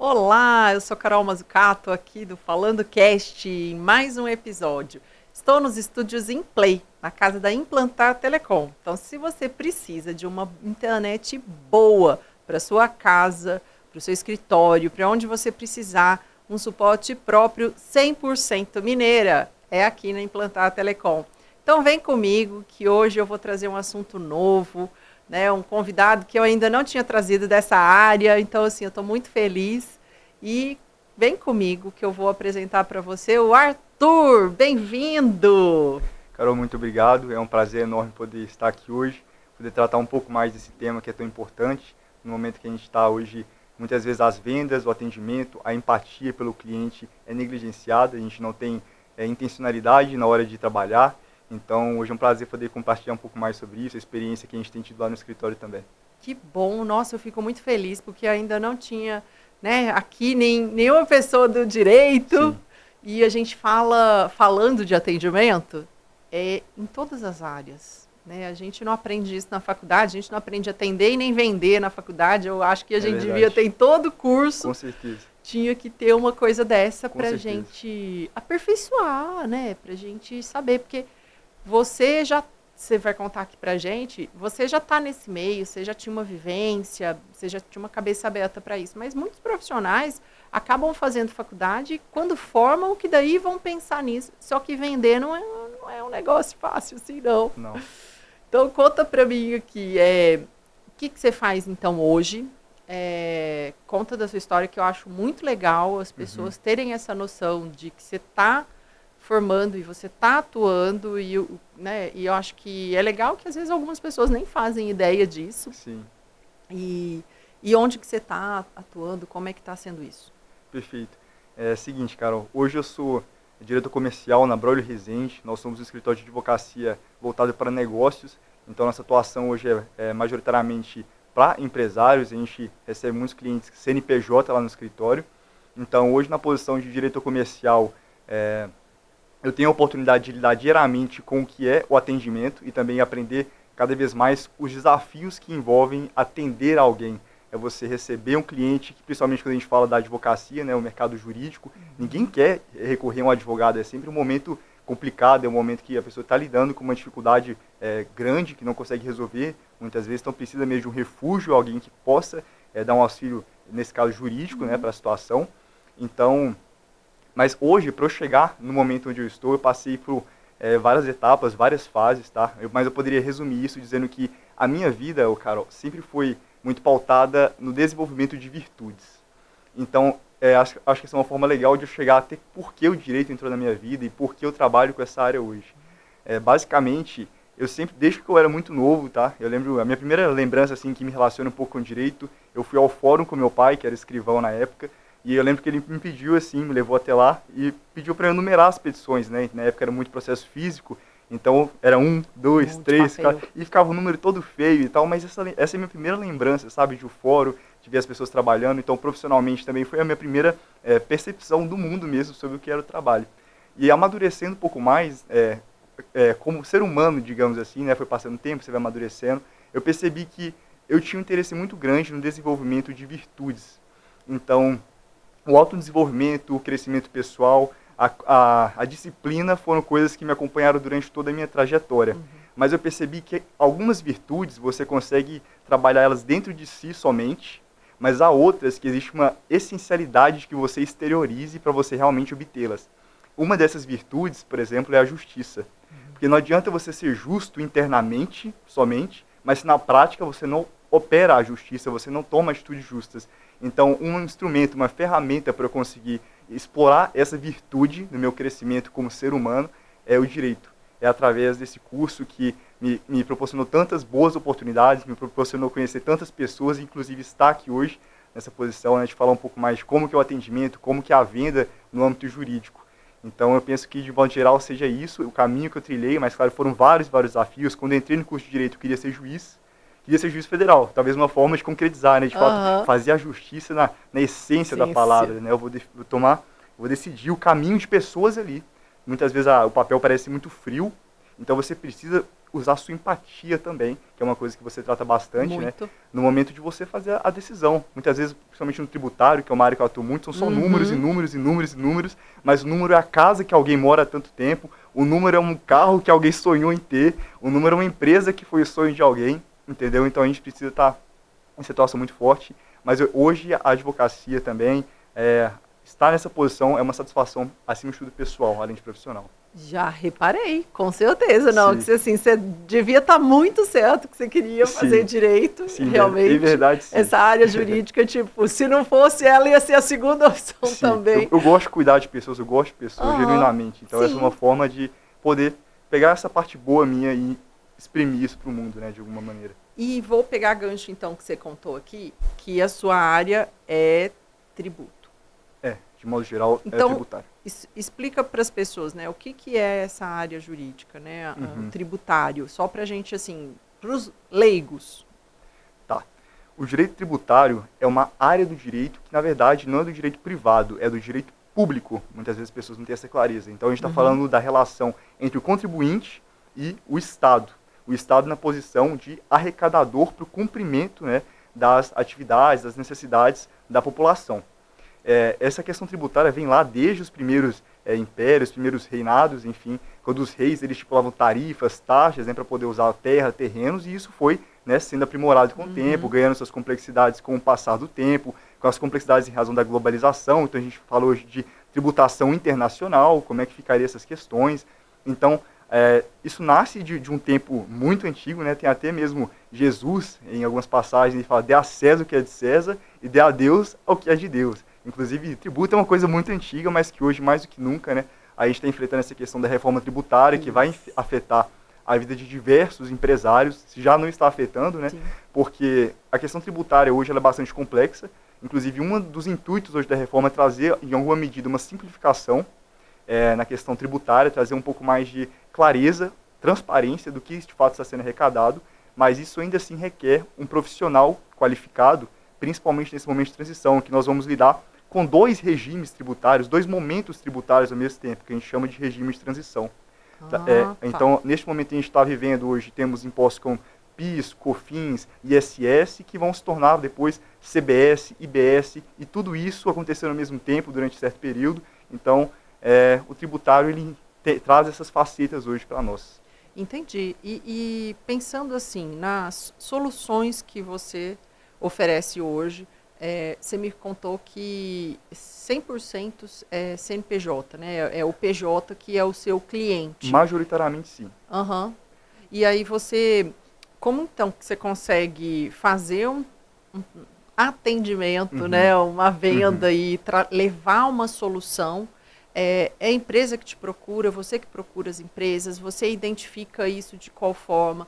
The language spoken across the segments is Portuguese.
Olá, eu sou Carol Mazzucato aqui do Falando Cast, em mais um episódio. Estou nos estúdios em Play, na casa da Implantar Telecom. Então, se você precisa de uma internet boa para sua casa, para o seu escritório, para onde você precisar, um suporte próprio 100% mineira, é aqui na Implantar Telecom. Então, vem comigo que hoje eu vou trazer um assunto novo, né, um convidado que eu ainda não tinha trazido dessa área, então assim, eu estou muito feliz e vem comigo que eu vou apresentar para você o Arthur, bem-vindo! Carol, muito obrigado, é um prazer enorme poder estar aqui hoje, poder tratar um pouco mais desse tema que é tão importante, no momento que a gente está hoje, muitas vezes as vendas, o atendimento, a empatia pelo cliente é negligenciada, a gente não tem intencionalidade na hora de trabalhar. Então, hoje é um prazer poder compartilhar um pouco mais sobre isso, a experiência que a gente tem tido lá no escritório também. Que bom, nossa, eu fico muito feliz, porque ainda não tinha, né, aqui nenhuma pessoa do direito, sim. E a gente falando de atendimento, em todas as áreas, né, a gente não aprende isso na faculdade, a gente não aprende a atender e nem vender na faculdade, eu acho que a gente devia ter em todo curso. Com certeza. Tinha que ter uma coisa dessa para a gente aperfeiçoar, né, para a gente saber, porque você vai contar aqui pra gente, você já está nesse meio, você já tinha uma vivência, você já tinha uma cabeça aberta para isso, mas muitos profissionais acabam fazendo faculdade e quando formam, que daí vão pensar nisso, só que vender não é um negócio fácil assim, não. Então, conta para mim aqui, o que você faz então hoje, conta da sua história, que eu acho muito legal as pessoas terem essa noção de que você está formando e você está atuando e eu acho que é legal que às vezes algumas pessoas nem fazem ideia disso. Sim. E onde que você está atuando, como é que está sendo isso? Perfeito. É o seguinte, Carol, hoje eu sou diretor comercial na Braulio Rezende, nós somos um escritório de advocacia voltado para negócios, então nossa atuação hoje é majoritariamente para empresários, a gente recebe muitos clientes CNPJ lá no escritório, então hoje na posição de diretor comercial, eu tenho a oportunidade de lidar diariamente com o que é o atendimento e também aprender cada vez mais os desafios que envolvem atender alguém. É você receber um cliente, principalmente quando a gente fala da advocacia, né, o mercado jurídico, ninguém quer recorrer a um advogado, é sempre um momento complicado, é um momento que a pessoa está lidando com uma dificuldade grande, que não consegue resolver, muitas vezes, então precisa mesmo de um refúgio, alguém que possa dar um auxílio, nesse caso jurídico, né, para a situação. Então, mas hoje, para eu chegar no momento onde eu estou, eu passei por várias etapas, várias fases, tá? Mas eu poderia resumir isso dizendo que a minha vida, Carol, sempre foi muito pautada no desenvolvimento de virtudes. Então, acho que essa é uma forma legal de eu chegar até por que o direito entrou na minha vida e por que eu trabalho com essa área hoje. Basicamente, eu sempre, desde que eu era muito novo, tá? Eu lembro, a minha primeira lembrança, assim, que me relaciona um pouco com o direito, eu fui ao fórum com meu pai, que era escrivão na época, e eu lembro que ele me pediu assim, me levou até lá e pediu para eu numerar as petições, né? Na época era muito processo físico, então era 1, 2, 3, e ficava um número todo feio e tal, mas essa é a minha primeira lembrança, sabe, de um fórum, de ver as pessoas trabalhando, então profissionalmente também foi a minha primeira percepção do mundo mesmo sobre o que era o trabalho. E amadurecendo um pouco mais, como ser humano, digamos assim, né? Foi passando o tempo, você vai amadurecendo, eu percebi que eu tinha um interesse muito grande no desenvolvimento de virtudes. Então, o autodesenvolvimento, o crescimento pessoal, a disciplina foram coisas que me acompanharam durante toda a minha trajetória. Mas eu percebi que algumas virtudes você consegue trabalhar elas dentro de si somente, mas há outras que existe uma essencialidade de que você exteriorize para você realmente obtê-las. Uma dessas virtudes, por exemplo, é a justiça. Porque não adianta você ser justo internamente somente, mas se na prática você não opera a justiça, você não toma atitudes justas. Então, um instrumento, uma ferramenta para eu conseguir explorar essa virtude no meu crescimento como ser humano é o direito. É através desse curso que me proporcionou tantas boas oportunidades, me proporcionou conhecer tantas pessoas, inclusive estar aqui hoje nessa posição, né, de falar um pouco mais de como que é o atendimento, como que é a venda no âmbito jurídico. Então, eu penso que, de modo geral, seja isso, o caminho que eu trilhei, mas, claro, foram vários desafios. Quando eu entrei no curso de Direito, eu queria ser juiz federal, talvez uma forma de concretizar, né, de fato, fazer a justiça na essência da palavra, né, eu vou decidir o caminho de pessoas ali. Muitas vezes o papel parece muito frio, então você precisa usar sua empatia também, que é uma coisa que você trata bastante, né, no momento de você fazer a decisão. Muitas vezes, principalmente no tributário, que é uma área que eu atuo muito, são só números e números e números e números, mas o número é a casa que alguém mora há tanto tempo, o número é um carro que alguém sonhou em ter, o número é uma empresa que foi o sonho de alguém, entendeu? Então a gente precisa estar em situação muito forte, mas hoje a advocacia também, estar nessa posição é uma satisfação acima de tudo pessoal, além de profissional. Já reparei, com certeza, não, que assim, você devia estar muito certo que você queria fazer direito, realmente, verdade, essa área jurídica, tipo, se não fosse ela, ia ser a segunda opção também. Eu gosto de cuidar de pessoas, eu gosto de pessoas, genuinamente, então essa é uma forma de poder pegar essa parte boa minha e exprimir isso para o mundo, né, de alguma maneira. E vou pegar gancho, então, que você contou aqui, que a sua área é tributo. De modo geral, então, é tributário. Explica para as pessoas, né, o que é essa área jurídica, né, tributário, só para a gente, assim, para os leigos. Tá. O direito tributário é uma área do direito que, na verdade, não é do direito privado, é do direito público. Muitas vezes as pessoas não têm essa clareza. Então, a gente está falando da relação entre o contribuinte e o Estado. O Estado na posição de arrecadador para o cumprimento, né, das atividades, das necessidades da população. Essa questão tributária vem lá desde os primeiros impérios, os primeiros reinados, enfim, quando os reis eles estipulavam tarifas, taxas, né, para poder usar terra, terrenos, e isso foi, né, sendo aprimorado com o tempo, ganhando suas complexidades com o passar do tempo, com as complexidades em razão da globalização. Então a gente fala hoje de tributação internacional, como é que ficaria essas questões. Então, isso nasce de um tempo muito antigo, né? Tem até mesmo Jesus, em algumas passagens, ele fala: dê a César o que é de César e dê a Deus o que é de Deus. Inclusive, tributo é uma coisa muito antiga, mas que hoje, mais do que nunca, né, a gente está enfrentando essa questão da reforma tributária, que vai afetar a vida de diversos empresários, se já não está afetando, né, porque a questão tributária hoje ela é bastante complexa. Inclusive, um dos intuitos hoje da reforma é trazer, em alguma medida, uma simplificação na questão tributária, trazer um pouco mais de clareza, transparência do que de fato está sendo arrecadado, mas isso ainda assim requer um profissional qualificado, principalmente nesse momento de transição, que nós vamos lidar com dois regimes tributários, dois momentos tributários ao mesmo tempo, que a gente chama de regime de transição. Então, neste momento a gente está vivendo hoje, temos impostos como PIS, COFINS, ISS, que vão se tornar depois CBS, IBS, e tudo isso acontecendo ao mesmo tempo, durante certo período. Então, o tributário ele traz essas facetas hoje para nós. Entendi. E pensando assim, nas soluções que você oferece hoje, você me contou que 100% é CNPJ, né? É o PJ que é o seu cliente. Majoritariamente, sim. E aí como então que você consegue fazer um atendimento, né? Uma venda e levar uma solução? É a empresa que te procura, você que procura as empresas, você identifica isso de qual forma?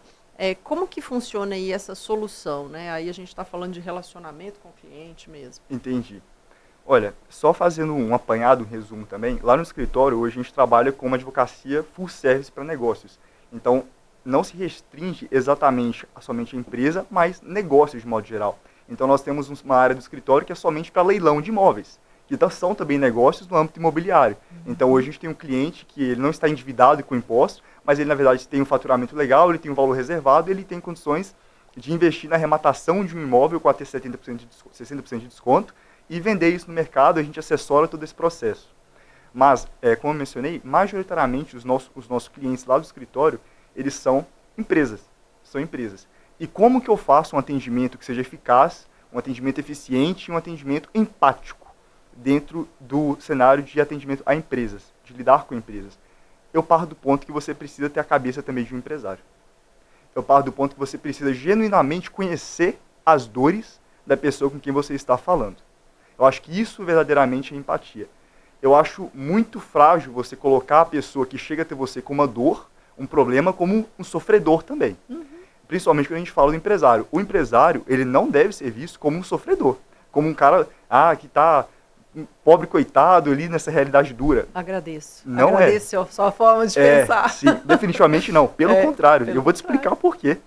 Como que funciona aí essa solução, né? Aí a gente está falando de relacionamento com o cliente mesmo. Entendi. Olha, só fazendo um apanhado, um resumo também, lá no escritório hoje a gente trabalha com uma advocacia full service para negócios. Então, não se restringe exatamente somente a empresa, mas negócios de modo geral. Então, nós temos uma área do escritório que é somente para leilão de imóveis, que são também negócios no âmbito imobiliário. Então, hoje a gente tem um cliente que ele não está endividado com impostos, mas ele, na verdade, tem um faturamento legal, ele tem um valor reservado, ele tem condições de investir na arrematação de um imóvel com até 60% de desconto e vender isso no mercado. A gente assessora todo esse processo. Mas, como eu mencionei, majoritariamente os nossos clientes lá do escritório, eles são empresas. E como que eu faço um atendimento que seja eficaz, um atendimento eficiente e um atendimento empático dentro do cenário de atendimento a empresas, de lidar com empresas? Eu paro do ponto que você precisa ter a cabeça também de um empresário. Eu paro do ponto que você precisa genuinamente conhecer as dores da pessoa com quem você está falando. Eu acho que isso verdadeiramente é empatia. Eu acho muito frágil você colocar a pessoa que chega até você com uma dor, um problema, como um sofredor também. Principalmente quando a gente fala do empresário. O empresário, ele não deve ser visto como um sofredor. como um cara que está pobre coitado ali nessa realidade dura. Agradeço. Não Agradeço a sua forma de pensar. Sim, definitivamente não. Pelo contrário. Eu vou te explicar o porquê.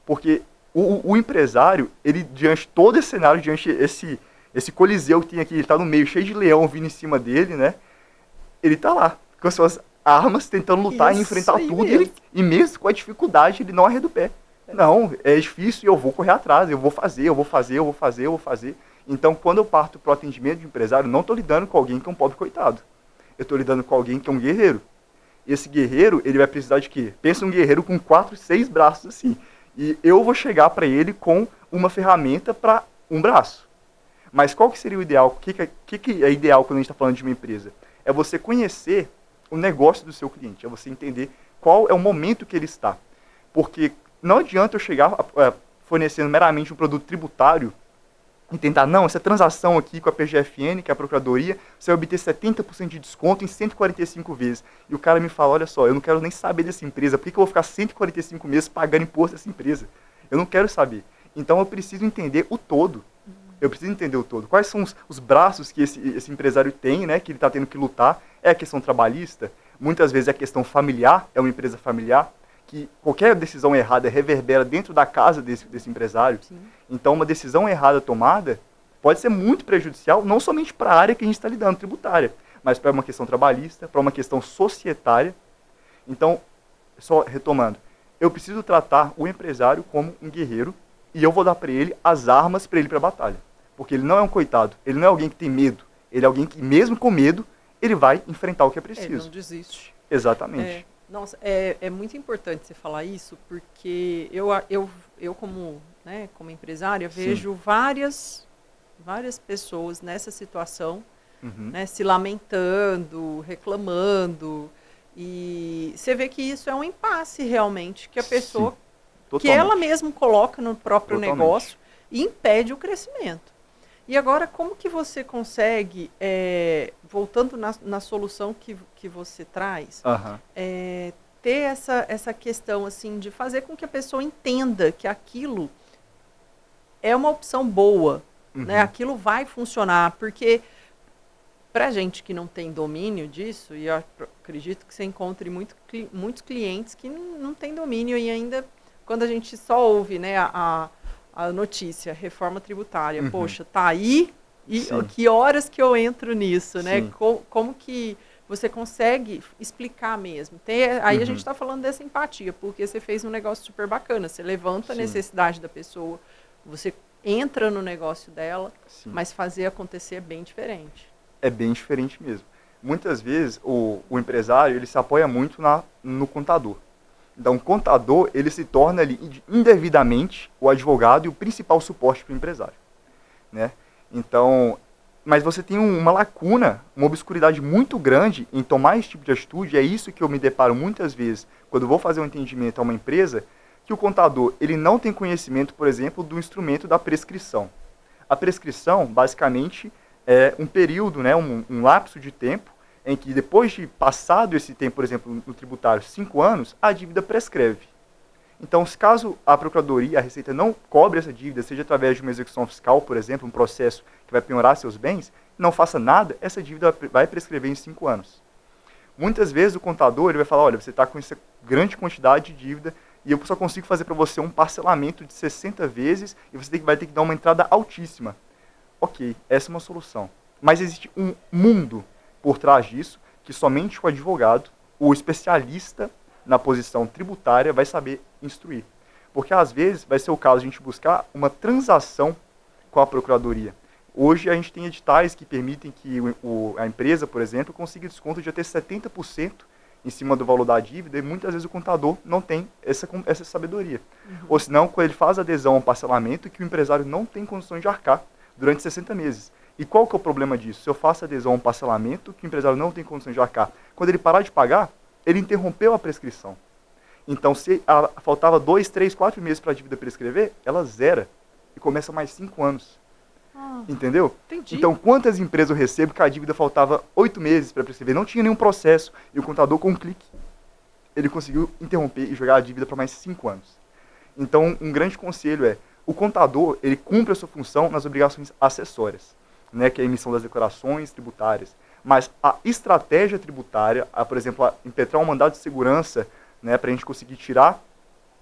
Porque o empresário, ele, diante de todo esse cenário, diante esse coliseu que tem aqui, ele está no meio, cheio de leão vindo em cima dele, né? Ele está lá, com as suas armas, tentando lutar e enfrentar tudo. E mesmo com a dificuldade, ele não arreda o pé. Não, é difícil e eu vou correr atrás, eu vou fazer. Então, quando eu parto para o atendimento de empresário, não estou lidando com alguém que é um pobre coitado. Eu estou lidando com alguém que é um guerreiro. Esse guerreiro, ele vai precisar de quê? Pensa um guerreiro com 4, 6 braços assim. E eu vou chegar para ele com uma ferramenta para um braço. Mas qual que seria o ideal? O que é ideal quando a gente está falando de uma empresa? É você conhecer o negócio do seu cliente. É você entender qual é o momento que ele está. Porque não adianta eu chegar fornecendo meramente um produto tributário e tentar, não, essa transação aqui com a PGFN, que é a Procuradoria, você vai obter 70% de desconto em 145 vezes. E o cara me fala, olha só, eu não quero nem saber dessa empresa, por que eu vou ficar 145 meses pagando imposto dessa empresa? Eu não quero saber. Então eu preciso entender o todo. Eu preciso entender o todo. Quais são os braços que esse empresário tem, né, que ele está tendo que lutar? É a questão trabalhista, muitas vezes é a questão familiar, é uma empresa familiar, que qualquer decisão errada reverbera dentro da casa desse empresário. Sim. Então, uma decisão errada tomada pode ser muito prejudicial, não somente para a área que a gente está lidando, tributária, mas para uma questão trabalhista, para uma questão societária. Então, só retomando, eu preciso tratar o empresário como um guerreiro e eu vou dar para ele as armas para ele ir para a batalha. Porque ele não é um coitado, ele não é alguém que tem medo, ele é alguém que, mesmo com medo, ele vai enfrentar o que é preciso. Ele não desiste. Exatamente. Nossa, é muito importante você falar isso, porque eu como empresária, vejo várias pessoas nessa situação, né, se lamentando, reclamando, e você vê que isso é um impasse realmente, que a pessoa, que ela mesma coloca no próprio negócio e impede o crescimento. E agora, como que você consegue, voltando na solução que você traz, ter essa questão assim, de fazer com que a pessoa entenda que aquilo é uma opção boa, né? Aquilo vai funcionar, porque para gente que não tem domínio disso, e eu acredito que você encontre muitos clientes que não têm domínio, e ainda quando a gente só ouve, né, a notícia, reforma tributária, poxa, tá aí, e que horas que eu entro nisso, né? Como que você consegue explicar mesmo? Aí a gente está falando dessa empatia, porque você fez um negócio super bacana, você levanta a necessidade da pessoa, você entra no negócio dela, mas fazer acontecer é bem diferente. É bem diferente mesmo. Muitas vezes o empresário, ele se apoia muito no contador. Então, o contador, ele se torna ali, indevidamente, o advogado e o principal suporte para o empresário, né? Então, mas você tem uma lacuna, uma obscuridade muito grande em tomar esse tipo de atitude. É isso que eu me deparo muitas vezes quando vou fazer um atendimento a uma empresa, que o contador, ele não tem conhecimento, por exemplo, do instrumento da prescrição. A prescrição, basicamente, é um período, né, um lapso de tempo, em que depois de passado esse tempo, por exemplo, no tributário, 5 anos, a dívida prescreve. Então, se caso a Procuradoria, a Receita não cobre essa dívida, seja através de uma execução fiscal, por exemplo, um processo que vai penhorar seus bens, não faça nada, essa dívida vai prescrever em 5 anos. Muitas vezes o contador ele vai falar, olha, você está com essa grande quantidade de dívida e eu só consigo fazer para você um parcelamento de 60 vezes e você vai ter que dar uma entrada altíssima. Ok, essa é uma solução. Mas existe um mundo por trás disso, que somente o advogado, o especialista na posição tributária, vai saber instruir. Porque, às vezes, vai ser o caso de a gente buscar uma transação com a Procuradoria. Hoje, a gente tem editais que permitem que a empresa, por exemplo, consiga desconto de até 70% em cima do valor da dívida, e muitas vezes o contador não tem essa sabedoria. Ou senão, quando ele faz adesão a um parcelamento que o empresário não tem condições de arcar durante 60 meses. E qual que é o problema disso? Se eu faço adesão a um parcelamento que o empresário não tem condições de arcar, quando ele parar de pagar, ele interrompeu a prescrição. Então, se faltava 2, 3, 4 meses para a dívida prescrever, ela zera e começa mais 5 anos. Entendeu? Entendi. Então, quantas empresas eu recebo que a dívida faltava 8 meses para prescrever? Não tinha nenhum processo. E o contador, com um clique, ele conseguiu interromper e jogar a dívida para mais 5 anos. Então, um grande conselho é, O contador, ele cumpre a sua função nas obrigações acessórias, né, que é a emissão das declarações tributárias. Mas a estratégia tributária, por exemplo, impetrar um mandado de segurança, né, para a gente conseguir tirar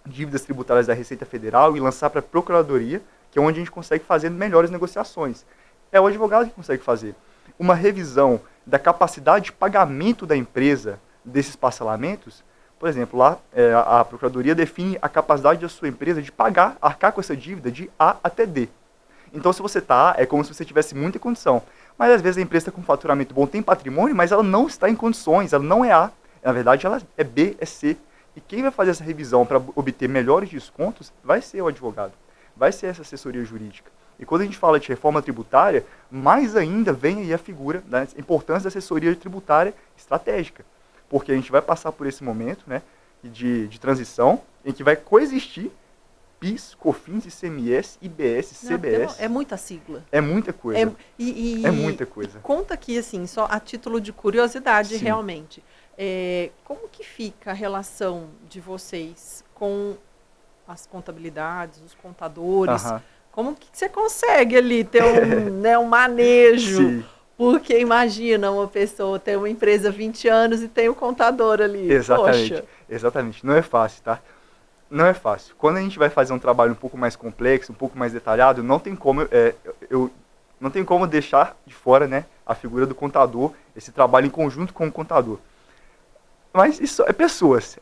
dívidas tributárias da Receita Federal e lançar para a Procuradoria, que é onde a gente consegue fazer melhores negociações. É o advogado que consegue fazer. Uma revisão da capacidade de pagamento da empresa desses parcelamentos, por exemplo, lá a Procuradoria define a capacidade da sua empresa de pagar, arcar com essa dívida de A até D. Então, se você está A, é como se você tivesse muita condição. Mas, às vezes, a empresa está com faturamento bom, tem patrimônio, mas ela não está em condições, ela não é A. Na verdade, ela é B, é C. E quem vai fazer essa revisão para obter melhores descontos vai ser o advogado, vai ser essa assessoria jurídica. E quando a gente fala de reforma tributária, mais ainda vem aí a figura da importância da assessoria tributária estratégica. Porque a gente vai passar por esse momento, né, de transição, em que vai coexistir PIS, COFINS, ICMS, IBS, CBS. Não, é muita sigla. É muita coisa. É muita coisa. Conta aqui, assim, só a título de curiosidade, Sim. realmente. Como que fica a relação de vocês com as contabilidades, os contadores? Como que você consegue ali ter um manejo? Sim. Porque imagina uma pessoa ter uma empresa há 20 anos e tem o contador ali. Exatamente. Poxa. Exatamente. Não é fácil, tá? Não é fácil. Quando a gente vai fazer um trabalho um pouco mais complexo, um pouco mais detalhado, não tem como não tem como deixar de fora, né, a figura do contador, esse trabalho em conjunto com o contador. Mas isso é pessoas,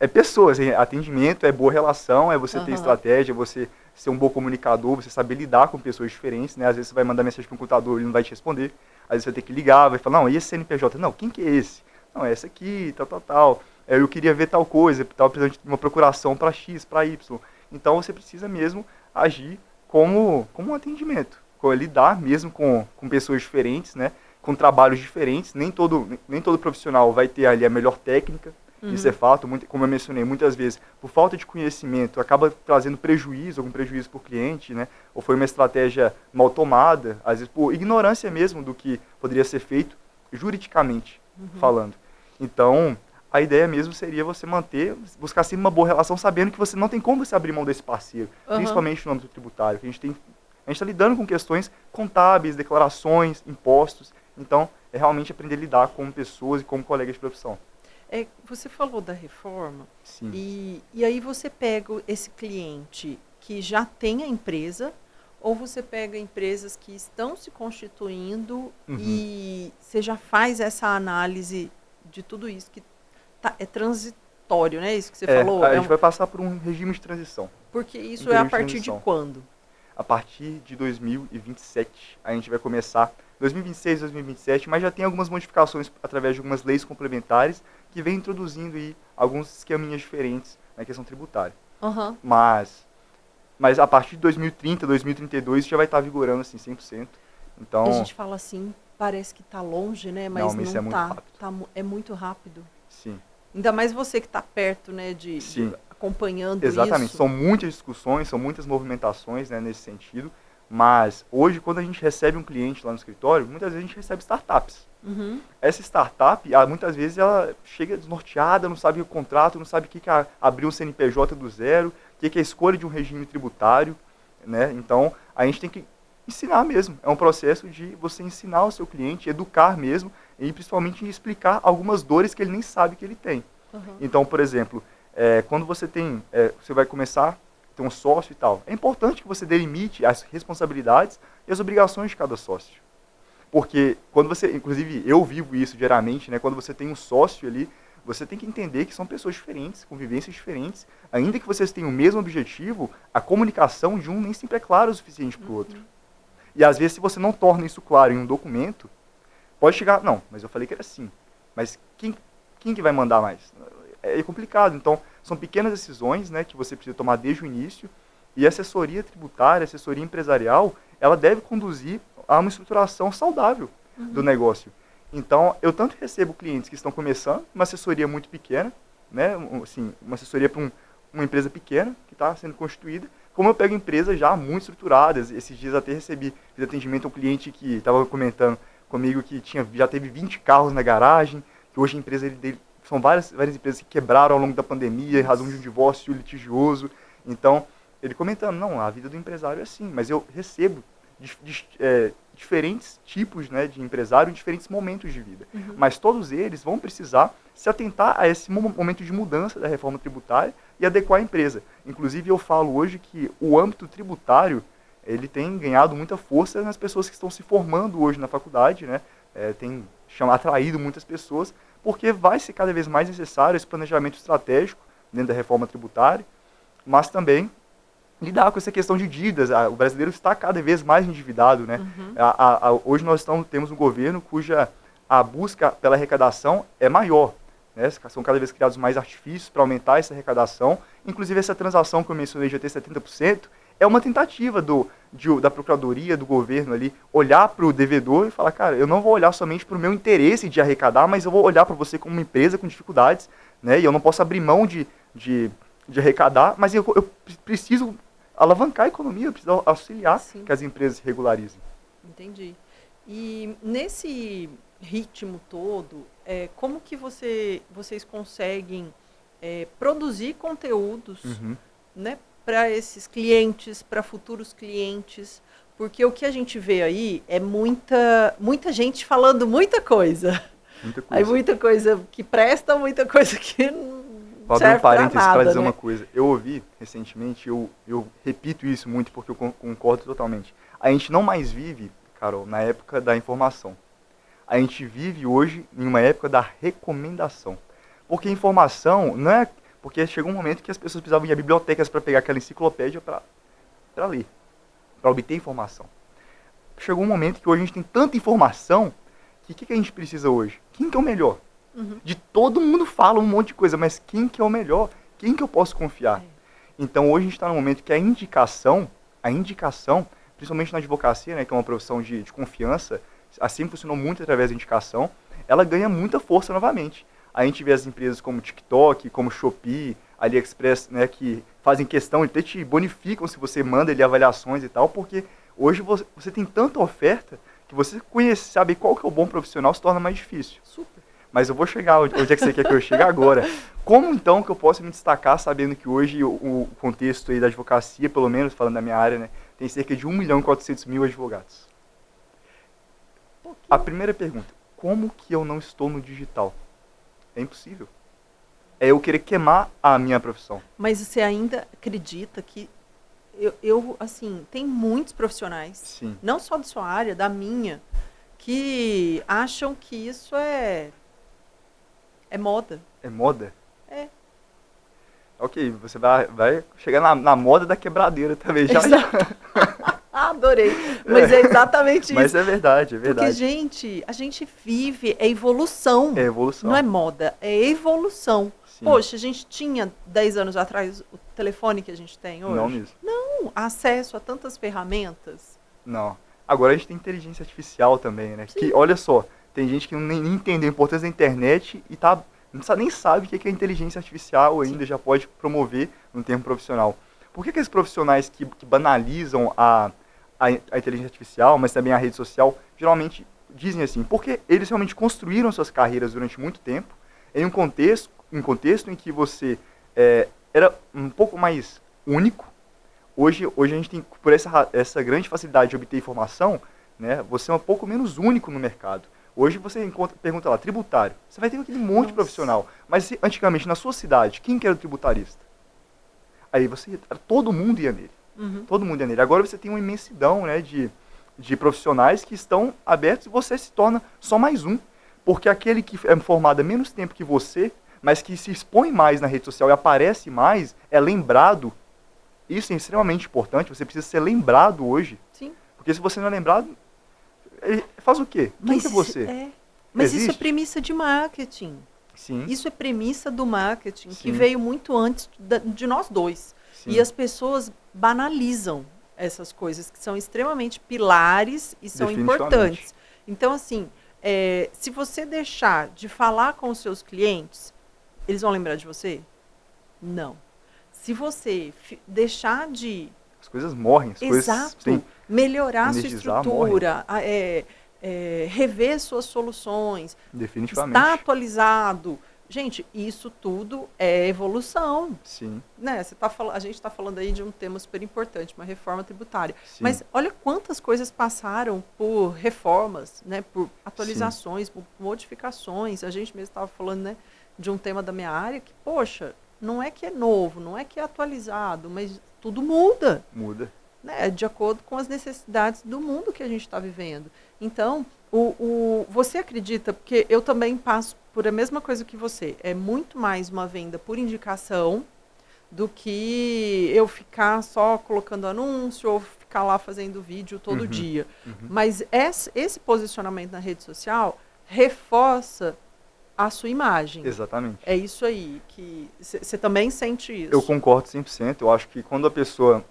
atendimento, é boa relação, é você ter estratégia, você ser um bom comunicador, você saber lidar com pessoas diferentes, né? Às vezes você vai mandar mensagem para um contador, ele não vai te responder, às vezes você vai ter que ligar, vai falar, não, e esse CNPJ? Não, quem que é esse? Não, é esse aqui, tal. Eu queria ver tal coisa, estava precisando de uma procuração para X, para Y. Então você precisa mesmo agir como um atendimento, lidar mesmo com pessoas diferentes, né? Com trabalhos diferentes, nem todo profissional vai ter ali a melhor técnica, isso é fato, como eu mencionei, muitas vezes, por falta de conhecimento, acaba trazendo algum prejuízo para o cliente, né? Ou foi uma estratégia mal tomada, às vezes por ignorância mesmo do que poderia ser feito juridicamente falando. Então, a ideia mesmo seria você buscar sempre uma boa relação, sabendo que você não tem como você abrir mão desse parceiro, principalmente no âmbito tributário, que a gente está lidando com questões contábeis, declarações, impostos. Então, é realmente aprender a lidar com pessoas e como colegas de profissão. Você falou da reforma. Sim. E aí você pega esse cliente que já tem a empresa, ou você pega empresas que estão se constituindo e você já faz essa análise de tudo isso que é transitório, né? Isso que você falou. A gente vai passar por um regime de transição. Porque isso é a partir de quando? A partir de 2027. A gente vai começar 2026, 2027, mas já tem algumas modificações através de algumas leis complementares que vem introduzindo aí alguns esqueminhas diferentes na questão tributária. Mas a partir de 2030, 2032 já vai estar vigorando assim 100%. Então, a gente fala assim, parece que está longe, né? Mas não é muito rápido. É muito rápido. Sim. Ainda mais você que está perto, né, de acompanhando isso. Exatamente. São muitas discussões, são muitas movimentações, né, nesse sentido. Mas hoje, quando a gente recebe um cliente lá no escritório, muitas vezes a gente recebe startups. Essa startup, muitas vezes, ela chega desnorteada, não sabe o contrato, não sabe o que é abrir um CNPJ do zero, o que é a escolha de um regime tributário, né? Então, a gente tem que ensinar mesmo. É um processo de você ensinar o seu cliente, educar mesmo, e principalmente explicar algumas dores que ele nem sabe que ele tem. Então, por exemplo, quando você vai começar a ter um sócio e tal, é importante que você delimite as responsabilidades e as obrigações de cada sócio. Porque quando você, inclusive eu vivo isso diariamente, né, quando você tem um sócio ali, você tem que entender que são pessoas diferentes, com vivências diferentes, ainda que vocês tenham o mesmo objetivo, a comunicação de um nem sempre é clara o suficiente para o outro. E às vezes, se você não torna isso claro em um documento, pode chegar, não, mas eu falei que era assim, mas quem que vai mandar mais? É complicado. Então, são pequenas decisões, né, que você precisa tomar desde o início, e a assessoria tributária, a assessoria empresarial, ela deve conduzir a uma estruturação saudável do negócio. Então, eu tanto recebo clientes que estão começando, uma assessoria muito pequena, né, assim, uma assessoria para uma empresa pequena que está sendo constituída, como eu pego empresas já muito estruturadas. Esses dias até fiz atendimento a um cliente que estava comentando comigo que já teve 20 carros na garagem, que hoje a empresa dele são várias empresas que quebraram ao longo da pandemia em razão de um divórcio litigioso. Então, ele comentando, não, a vida do empresário é assim, mas eu recebo diferentes tipos, né, de empresário em diferentes momentos de vida. Mas todos eles vão precisar se atentar a esse momento de mudança da reforma tributária e adequar a empresa. Inclusive, eu falo hoje que o âmbito tributário, ele tem ganhado muita força nas pessoas que estão se formando hoje na faculdade, né, tem atraído muitas pessoas, porque vai ser cada vez mais necessário esse planejamento estratégico dentro da reforma tributária, mas também lidar com essa questão de dívidas. O brasileiro está cada vez mais endividado, né? Hoje nós temos um governo cuja a busca pela arrecadação é maior, né? São cada vez criados mais artifícios para aumentar essa arrecadação. Inclusive, essa transação que eu mencionei de até 70% é uma tentativa da Procuradoria, do governo ali, olhar para o devedor e falar, cara, eu não vou olhar somente para o meu interesse de arrecadar, mas eu vou olhar para você como uma empresa com dificuldades, né? E eu não posso abrir mão de arrecadar, mas eu preciso alavancar a economia, eu preciso auxiliar Sim. que as empresas se regularizem. Entendi. E nesse ritmo todo, como que vocês conseguem produzir conteúdos, né, para esses clientes, para futuros clientes? Porque o que a gente vê aí é muita gente falando muita coisa. Muita coisa. Aí muita coisa que presta, muita coisa que não Vou serve abrir um parênteses para dizer né? uma coisa. Eu ouvi recentemente, eu repito isso muito porque eu concordo totalmente. A gente não mais vive, Carol, na época da informação. A gente vive hoje em uma época da recomendação. Porque informação não é... Porque chegou um momento que as pessoas precisavam ir a bibliotecas para pegar aquela enciclopédia para ler, para obter informação. Chegou um momento que hoje a gente tem tanta informação que o que a gente precisa hoje? Quem que é o melhor? De todo mundo fala um monte de coisa, mas quem que é o melhor? Quem que eu posso confiar? Então hoje a gente está num momento que a indicação, principalmente na advocacia, né, que é uma profissão de confiança, assim funcionou muito através da indicação, ela ganha muita força novamente. A gente vê as empresas como TikTok, como Shopee, AliExpress, né, que fazem questão, até te bonificam se você manda ali avaliações e tal, porque hoje você tem tanta oferta que você saber qual que é o bom profissional se torna mais difícil. Super. Mas eu vou chegar onde é que você quer que eu chegue agora. Como então que eu posso me destacar sabendo que hoje o contexto aí da advocacia, pelo menos falando da minha área, né, tem cerca de 1.400.000 advogados? A primeira pergunta, como que eu não estou no digital? É impossível. É eu querer queimar a minha profissão. Mas você ainda acredita que assim, tem muitos profissionais, Sim. Não só da sua área, da minha, que acham que isso é moda. É moda? É. Ok, você vai chegar na moda da quebradeira também. Já. Adorei. Mas é exatamente isso. Mas é verdade, é verdade. Porque, gente, a gente vive, é evolução. É evolução. Não é moda, é evolução. Sim. Poxa, a gente tinha 10 anos atrás o telefone que a gente tem hoje? Não mesmo. Não, acesso a tantas ferramentas. Não. Agora a gente tem inteligência artificial também, né? Sim. Que, olha só, tem gente que nem entendeu a importância da internet e nem sabe o que é inteligência artificial ainda, já pode promover no termo profissional. Por que esses profissionais que banalizam a inteligência artificial, mas também a rede social, geralmente dizem assim? Porque eles realmente construíram suas carreiras durante muito tempo, em um contexto em que você era um pouco mais único. Hoje a gente tem, por essa grande facilidade de obter informação, né, você é um pouco menos único no mercado. Hoje você pergunta lá, tributário. Você vai ter aquele monte de profissional. Mas antigamente, na sua cidade, quem que era o tributarista? Aí todo mundo ia nele. Todo mundo ia nele. Agora você tem uma imensidão, né, de profissionais que estão abertos e você se torna só mais um. Porque aquele que é formado há menos tempo que você, mas que se expõe mais na rede social e aparece mais, é lembrado. Isso é extremamente importante, você precisa ser lembrado hoje. Sim. Porque se você não é lembrado, ele faz o quê? Quem que é você? Mas isso é premissa de marketing. Sim. Isso é premissa do marketing, Sim. que veio muito antes de nós dois. Sim. E as pessoas banalizam essas coisas, que são extremamente pilares e são importantes. Então, assim, se você deixar de falar com os seus clientes, eles vão lembrar de você? Não. Se você deixar de... As coisas morrem. Exato. Coisas, melhorar a sua estrutura, rever suas soluções, definitivamente. estar atualizado, Gente, isso tudo é evolução. Sim. Né? A gente está falando aí de um tema super importante, uma reforma tributária. Sim. Mas olha quantas coisas passaram por reformas, né? Por atualizações, Sim. por modificações. A gente mesmo estava falando, né, de um tema da minha área que, poxa, não é que é novo, não é que é atualizado, mas tudo muda. Muda. Né, de acordo com as necessidades do mundo que a gente está vivendo. Então, você acredita, porque eu também passo por a mesma coisa que você, é muito mais uma venda por indicação do que eu ficar só colocando anúncio ou ficar lá fazendo vídeo todo dia. Mas esse posicionamento na rede social reforça a sua imagem. Exatamente. É isso aí, que você também sente isso. Eu concordo 100%. Eu acho que quando a pessoa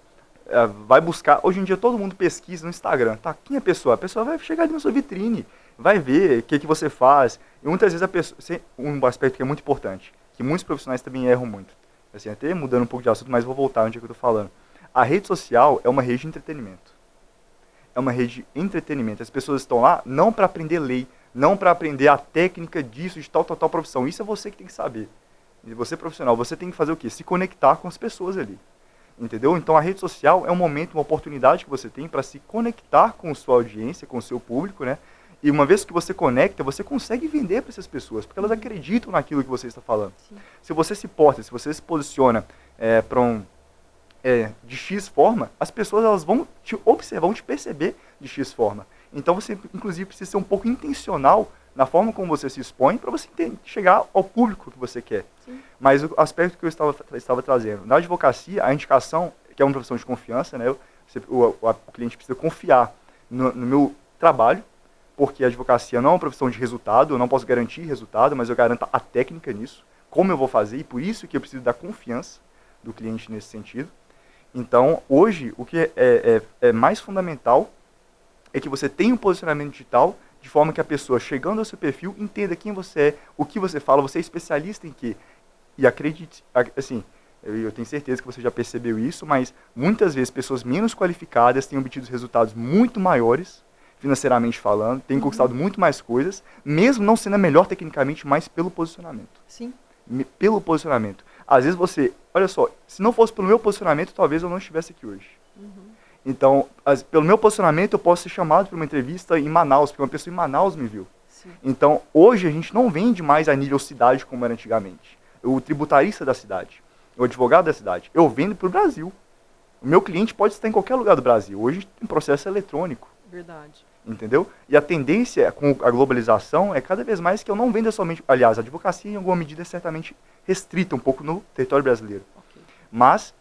vai buscar, hoje em dia todo mundo pesquisa no Instagram, tá? Quem é a pessoa? A pessoa vai chegar ali na sua vitrine, vai ver o que você faz. E muitas vezes a pessoa, um aspecto que é muito importante, que muitos profissionais também erram muito, assim, até mudando um pouco de assunto, mas vou voltar onde é que eu tô falando. A rede social é uma rede de entretenimento. É uma rede de entretenimento. As pessoas estão lá não para aprender lei, não para aprender a técnica disso, de tal profissão. Isso é você que tem que saber. E você profissional, você tem que fazer o quê? Se conectar com as pessoas ali. Entendeu? Então a rede social é um momento, uma oportunidade que você tem para se conectar com a sua audiência, com o seu público, né? E uma vez que você conecta, você consegue vender para essas pessoas, porque elas acreditam naquilo que você está falando. Sim. Se você se porta, se você se posiciona de X forma, as pessoas elas vão te observar, vão te perceber de X forma. Então você, inclusive, precisa ser um pouco intencional na forma como você se expõe para você chegar ao público que você quer. Sim. Mas o aspecto que eu estava trazendo, na advocacia, a indicação, que é uma profissão de confiança, né, o cliente precisa confiar no meu trabalho, porque a advocacia não é uma profissão de resultado, eu não posso garantir resultado, mas eu garanto a técnica nisso, como eu vou fazer, e por isso que eu preciso da confiança do cliente nesse sentido. Então, hoje, o que é mais fundamental é que você tenha um posicionamento digital de forma que a pessoa, chegando ao seu perfil, entenda quem você é, o que você fala, você é especialista em quê. E acredite, assim, eu tenho certeza que você já percebeu isso, mas muitas vezes pessoas menos qualificadas têm obtido resultados muito maiores, financeiramente falando, têm conquistado muito mais coisas, mesmo não sendo a melhor tecnicamente, mas pelo posicionamento. Sim. Pelo posicionamento. Às vezes você, olha só, se não fosse pelo meu posicionamento, talvez eu não estivesse aqui hoje. Então, pelo meu posicionamento, eu posso ser chamado para uma entrevista em Manaus, porque uma pessoa em Manaus me viu. Sim. Então, hoje a gente não vende mais a nível cidade como era antigamente. O tributarista da cidade, o advogado da cidade, eu vendo para o Brasil. O meu cliente pode estar em qualquer lugar do Brasil. Hoje tem processo eletrônico. Verdade. Entendeu? E a tendência com a globalização é cada vez mais que eu não venda somente... Aliás, a advocacia, em alguma medida, é certamente restrita um pouco no território brasileiro. Okay. Mas...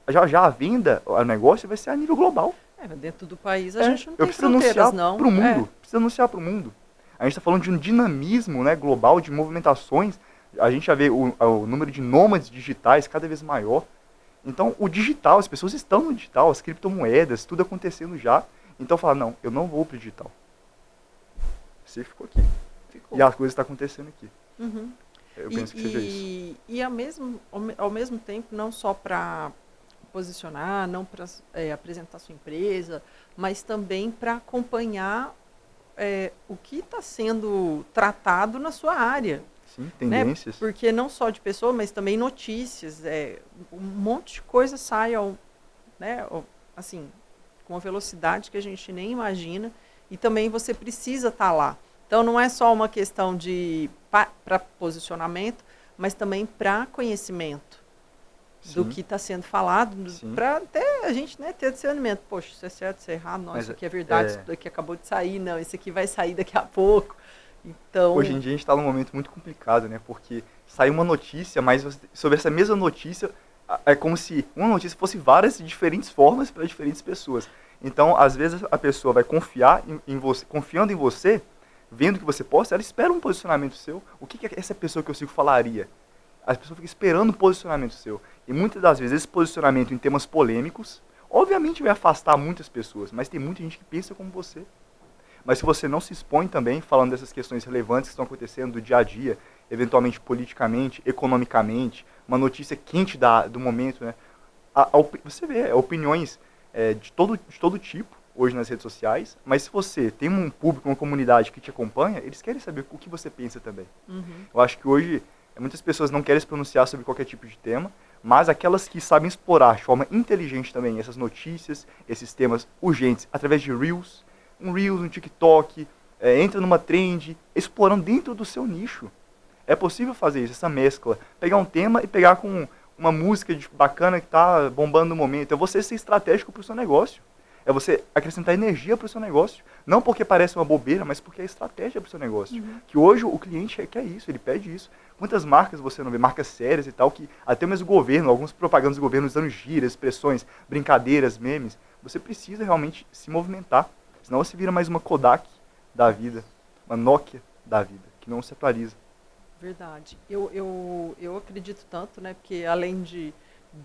Já a venda, o negócio vai ser a nível global. Dentro do país a gente não tem fronteiras, não. Pro mundo, precisa anunciar para o mundo. A gente está falando de um dinamismo, né, global, de movimentações. A gente já vê o número de nômades digitais cada vez maior. Então, o digital, as pessoas estão no digital, as criptomoedas, tudo acontecendo já. Então, fala, não, eu não vou para o digital. Você ficou aqui. E a coisa está acontecendo aqui. Eu penso que seja isso. E ao mesmo tempo, não só para posicionar, não para apresentar sua empresa, mas também para acompanhar o que está sendo tratado na sua área. Sim, tendências. Né? Porque não só de pessoa, mas também notícias. Um monte de coisa sai assim, com uma velocidade que a gente nem imagina, e também você precisa estar lá. Então, não é só uma questão para posicionamento, mas também para conhecimento. Sim. Do que está sendo falado, para até a gente, né, ter discernimento. Poxa, isso é certo, isso é errado, não, isso aqui é verdade, isso daqui acabou de sair, não, isso aqui vai sair daqui a pouco. Então... Hoje em dia a gente está num momento muito complicado, né, porque sai uma notícia, mas sobre essa mesma notícia, é como se uma notícia fosse várias diferentes formas para diferentes pessoas. Então, às vezes a pessoa vai confiar em você, confiando em você, vendo que você posta, ela espera um posicionamento seu. O que essa pessoa que eu sigo falaria? As pessoas ficam esperando o posicionamento seu. E muitas das vezes esse posicionamento em temas polêmicos, obviamente vai afastar muitas pessoas, mas tem muita gente que pensa como você. Mas se você não se expõe também, falando dessas questões relevantes que estão acontecendo do dia a dia, eventualmente politicamente, economicamente, uma notícia quente do momento, né? Você vê opiniões de todo tipo hoje nas redes sociais, mas se você tem um público, uma comunidade que te acompanha, eles querem saber o que você pensa também. Eu acho que hoje Muitas pessoas não querem se pronunciar sobre qualquer tipo de tema, mas aquelas que sabem explorar de forma inteligente também essas notícias, esses temas urgentes, através de Reels, um TikTok, entra numa trend, explorando dentro do seu nicho. É possível fazer isso, essa mescla. Pegar um tema e pegar com uma música bacana que está bombando no momento. É você ser estratégico para o seu negócio. É você acrescentar energia para o seu negócio. Não porque parece uma bobeira, mas porque é estratégia para o seu negócio. Que hoje o cliente quer isso, ele pede isso. Quantas marcas você não vê, marcas sérias e tal, que até mesmo o governo, alguns propagandas do governo usando gírias, expressões, brincadeiras, memes. Você precisa realmente se movimentar. Senão você vira mais uma Kodak da vida, uma Nokia da vida, que não se atualiza. Verdade. Eu acredito tanto, né? Porque além de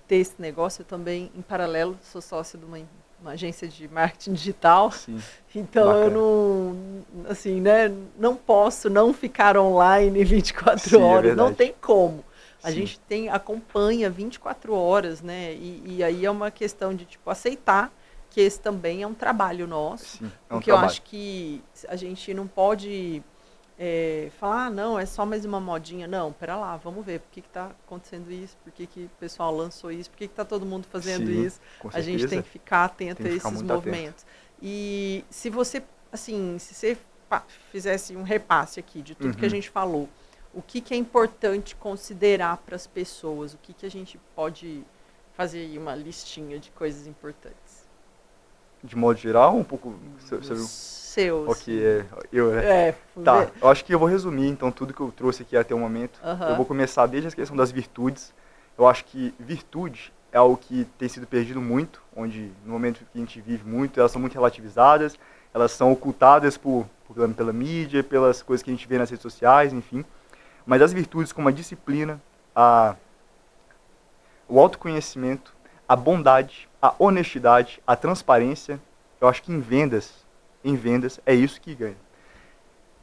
ter esse negócio, eu também, em paralelo, sou sócia de uma agência de marketing digital. Sim. Então Bacana. eu não, assim, né? Não posso não ficar online 24 Sim, horas. é Não tem como. A Sim. gente acompanha 24 horas, né? E aí é uma questão de tipo aceitar que esse também é um trabalho nosso. Sim, Porque eu acho que a gente não pode falar, não, é só mais uma modinha. Não, pera lá, vamos ver por que está acontecendo isso, por que o pessoal lançou isso, por que está todo mundo fazendo isso. A gente tem que ficar atento a esses movimentos. E se você, assim, se você fizesse um repasse aqui de tudo que a gente falou, o que é importante considerar para as pessoas? O que a gente pode fazer aí uma listinha de coisas importantes? De modo geral, um pouco... Seus. Ok, né? Tá, eu acho que eu vou resumir, então, tudo que eu trouxe aqui até o momento. Eu vou começar desde a questão das virtudes. Eu acho que virtude é algo que tem sido perdido muito, onde no momento que a gente vive muito, elas são muito relativizadas, elas são ocultadas pela mídia, pelas coisas que a gente vê nas redes sociais, enfim. Mas as virtudes como a disciplina, o autoconhecimento, a bondade, a honestidade, a transparência, eu acho que em vendas é isso que ganha.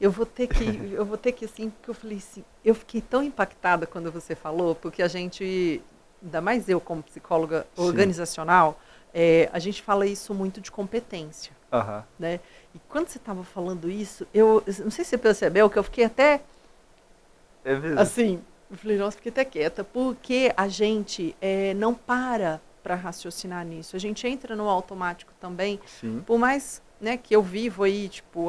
Eu vou ter que assim, porque eu falei assim, eu fiquei tão impactada quando você falou, porque a gente, ainda mais eu como psicóloga organizacional, a gente fala isso muito de competência, né? E quando você estava falando isso, eu não sei se você percebeu que eu fiquei até, assim, eu falei, nossa, fiquei até quieta, porque a gente não para raciocinar nisso, a gente entra no automático também, por mais, né, que eu vivo aí, tipo,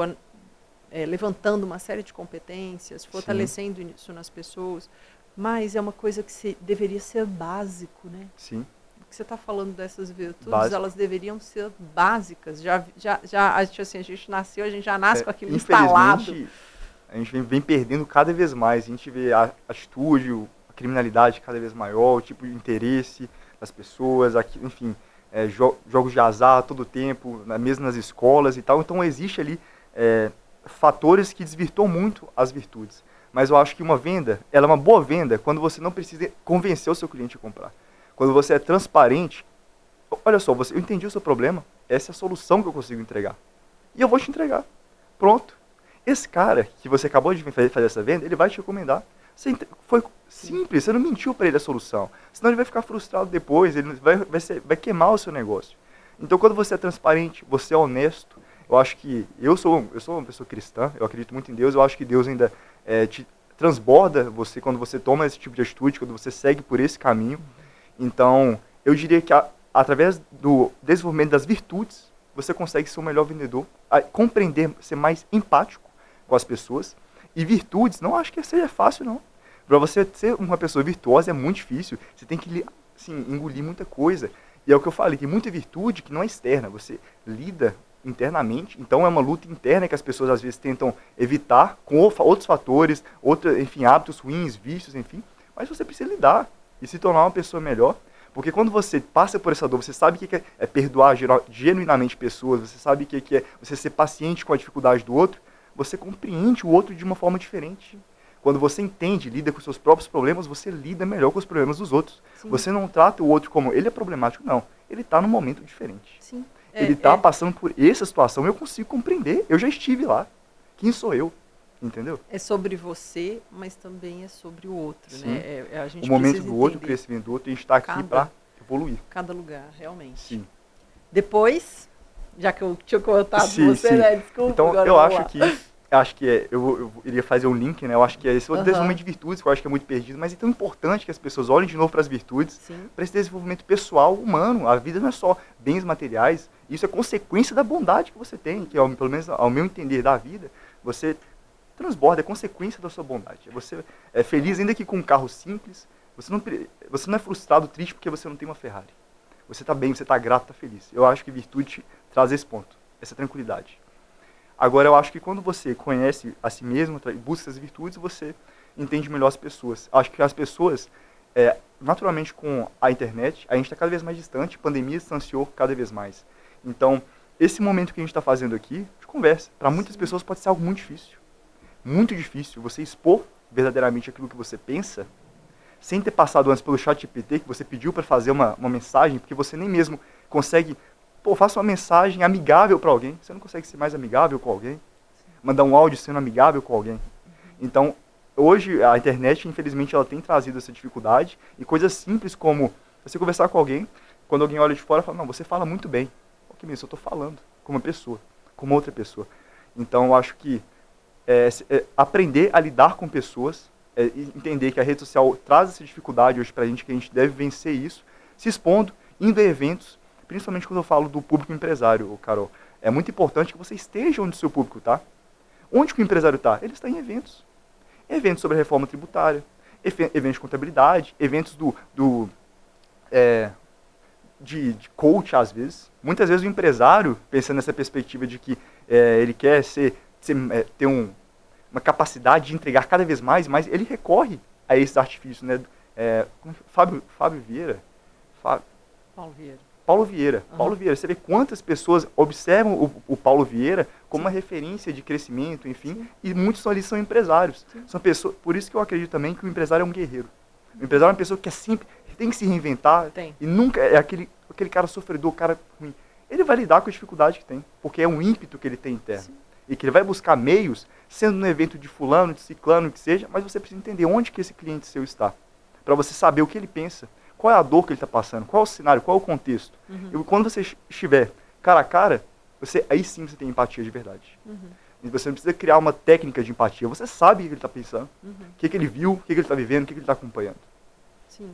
levantando uma série de competências, fortalecendo isso nas pessoas, mas é uma coisa que deveria ser básico, né? Sim. O que você está falando dessas virtudes, elas deveriam ser básicas. Assim, a gente nasceu, a gente já nasce com aquilo instalado. A gente vem perdendo cada vez mais. A gente vê a atitude, a criminalidade cada vez maior, o tipo de interesse das pessoas, enfim, jogos de azar todo tempo, mesmo nas escolas e tal. Então existe ali fatores que desvirtuam muito as virtudes. Mas eu acho que uma venda, ela é uma boa venda quando você não precisa convencer o seu cliente a comprar. Quando você é transparente, olha só, eu entendi o seu problema, essa é a solução que eu consigo entregar. E eu vou te entregar. Pronto. Esse cara que você acabou de fazer essa venda, ele vai te recomendar. Foi simples, você não mentiu para ele a solução. Senão ele vai ficar frustrado depois, ele vai queimar o seu negócio. Então quando você é transparente, você é honesto, eu acho que eu sou uma pessoa cristã, eu acredito muito em Deus, eu acho que Deus ainda te transborda você quando você toma esse tipo de atitude, quando você segue por esse caminho. Então, eu diria que através do desenvolvimento das virtudes, você consegue ser um melhor vendedor, compreender, ser mais empático com as pessoas. E virtudes, não acho que seja fácil, não. Para você ser uma pessoa virtuosa é muito difícil, você tem que assim, engolir muita coisa. E é o que eu falei, tem muita virtude que não é externa, você lida internamente, então é uma luta interna que as pessoas às vezes tentam evitar com outros fatores, enfim, hábitos ruins, vícios, enfim, mas você precisa lidar e se tornar uma pessoa melhor, porque quando você passa por essa dor, você sabe o que é perdoar genuinamente pessoas, você sabe o que é você ser paciente com a dificuldade do outro, você compreende o outro de uma forma diferente. Quando você entende, lida com os seus próprios problemas, você lida melhor com os problemas dos outros. Sim. Você não trata o outro como ele é problemático, não. Ele está num momento diferente. Sim. Ele está passando por essa situação, eu consigo compreender. Eu já estive lá. Quem sou eu? Entendeu? É sobre você, mas também é sobre o outro. Sim. Né? A gente o momento do outro, o crescimento do outro, a gente está aqui para evoluir. Cada lugar, realmente. Sim. Depois, já que eu tinha contado você, né? Desculpa. Então, eu acho que acho que eu iria fazer um link, né? Eu acho que esse desenvolvimento de virtudes, que eu acho que é muito perdido, mas é tão importante que as pessoas olhem de novo para as virtudes, para esse desenvolvimento pessoal, humano. A vida não é só bens materiais, isso é consequência da bondade que você tem, que pelo menos ao meu entender da vida, você transborda, é consequência da sua bondade. Você é feliz ainda que com um carro simples, você não é frustrado, triste porque você não tem uma Ferrari. Você está bem, você está grato, está feliz. Eu acho que virtude traz esse ponto, essa tranquilidade. Agora, eu acho que quando você conhece a si mesmo, busca as virtudes, você entende melhor as pessoas. Acho que as pessoas, naturalmente com a internet, a gente está cada vez mais distante, a pandemia distanciou cada vez mais. Então, esse momento que a gente está fazendo aqui, de conversa, para muitas pessoas pode ser algo muito difícil. Muito difícil você expor verdadeiramente aquilo que você pensa, sem ter passado antes pelo ChatGPT, que você pediu para fazer uma mensagem, porque você nem mesmo consegue... faça uma mensagem amigável para alguém. Você não consegue ser mais amigável com alguém? Mandar um áudio sendo amigável com alguém? Então, hoje, a internet, infelizmente, ela tem trazido essa dificuldade. E coisas simples como você conversar com alguém, quando alguém olha de fora, fala, não, você fala muito bem. Ok, mesmo, eu estou falando com uma pessoa, com uma outra pessoa. Então, eu acho que aprender a lidar com pessoas, entender que a rede social traz essa dificuldade hoje para a gente, que a gente deve vencer isso, se expondo, indo a eventos, principalmente quando eu falo do público empresário, Carol. É muito importante que você esteja onde o seu público está. Onde que o empresário está? Ele está em eventos. Eventos sobre a reforma tributária, eventos de contabilidade, eventos de coach, às vezes. Muitas vezes o empresário, pensando nessa perspectiva de que ele quer ter uma capacidade de entregar cada vez mais, mas ele recorre a esses artifícios, né? Fábio Vieira? Paulo Vieira. Paulo Vieira. Você vê quantas pessoas observam o Paulo Vieira como uma referência de crescimento, enfim, e muitos ali são empresários. São pessoas, por isso que eu acredito também que o empresário é um guerreiro. O empresário é uma pessoa que tem que se reinventar e nunca é aquele cara sofredor, cara ruim. Ele vai lidar com a dificuldade que tem, porque é um ímpeto que ele tem interno. Sim. E que ele vai buscar meios, sendo no evento de fulano, de ciclano, que seja, mas você precisa entender onde que esse cliente seu está, para você saber o que ele pensa. Qual é a dor que ele está passando? Qual é o cenário? Qual é o contexto? E quando você estiver cara a cara, aí sim você tem empatia de verdade. E você não precisa criar uma técnica de empatia. Você sabe o que ele está pensando, o que ele viu, o que ele está vivendo, o que ele está acompanhando. Sim.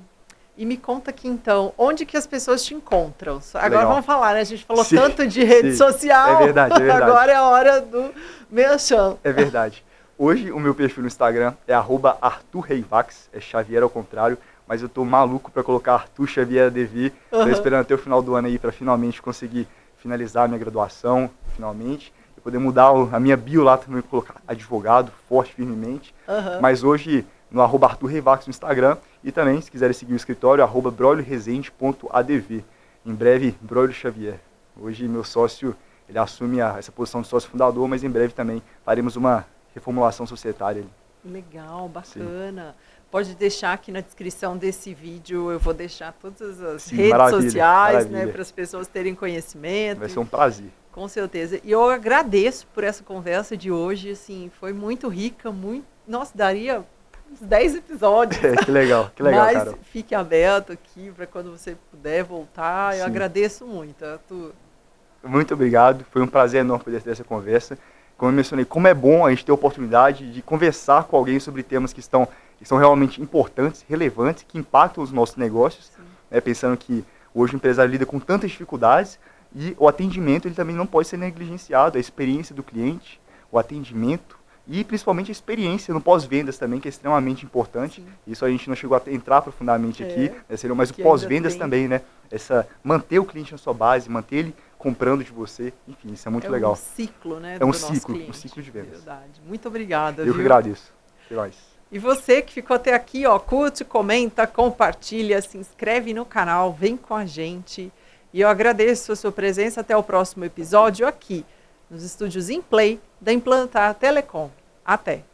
E me conta aqui, então, onde que as pessoas te encontram? Agora vamos falar, né? A gente falou tanto de rede social. É verdade. Agora é a hora do merchan. É verdade. Hoje o meu perfil no Instagram é @ArthurReivax, é Xavier ao contrário, mas eu tô maluco para colocar Arthur Xavier Devi. Tô esperando até o final do ano aí para finalmente conseguir finalizar a minha graduação, finalmente. E poder mudar a minha bio lá também, colocar advogado, forte, firmemente. Mas hoje no @ArthurReivax no Instagram. E também, se quiserem seguir o escritório, @broilioresende.adv. Em breve, Broilio Xavier. Hoje meu sócio, ele assume essa posição de sócio fundador, mas em breve também faremos uma reformulação societária. Legal, bacana. Sim. Pode deixar aqui na descrição desse vídeo, eu vou deixar todas as redes sociais, né, para as pessoas terem conhecimento. Vai ser um prazer. Com certeza. E eu agradeço por essa conversa de hoje, assim, foi muito rica, nossa, daria uns 10 episódios. Que legal, mas Carol. Fique aberto aqui para quando você puder voltar. Sim. Eu agradeço muito, Arthur. Muito obrigado, foi um prazer enorme poder ter essa conversa. Como eu mencionei, como é bom a gente ter a oportunidade de conversar com alguém sobre temas que são realmente importantes, relevantes, que impactam os nossos negócios, né, pensando que hoje o empresário lida com tantas dificuldades e o atendimento ele também não pode ser negligenciado, a experiência do cliente, o atendimento e principalmente a experiência no pós-vendas também, que é extremamente importante. Sim. Isso a gente não chegou a entrar profundamente aqui, né, seria mais o pós-vendas também, né? Manter o cliente na sua base, manter ele comprando de você, enfim, isso é muito legal. É um ciclo, né? É um ciclo de vendas. Verdade. Muito obrigada. Eu que agradeço. E você que ficou até aqui, curte, comenta, compartilha, se inscreve no canal, vem com a gente. E eu agradeço a sua presença. Até o próximo episódio aqui, nos estúdios Implay da Implantar Telecom. Até!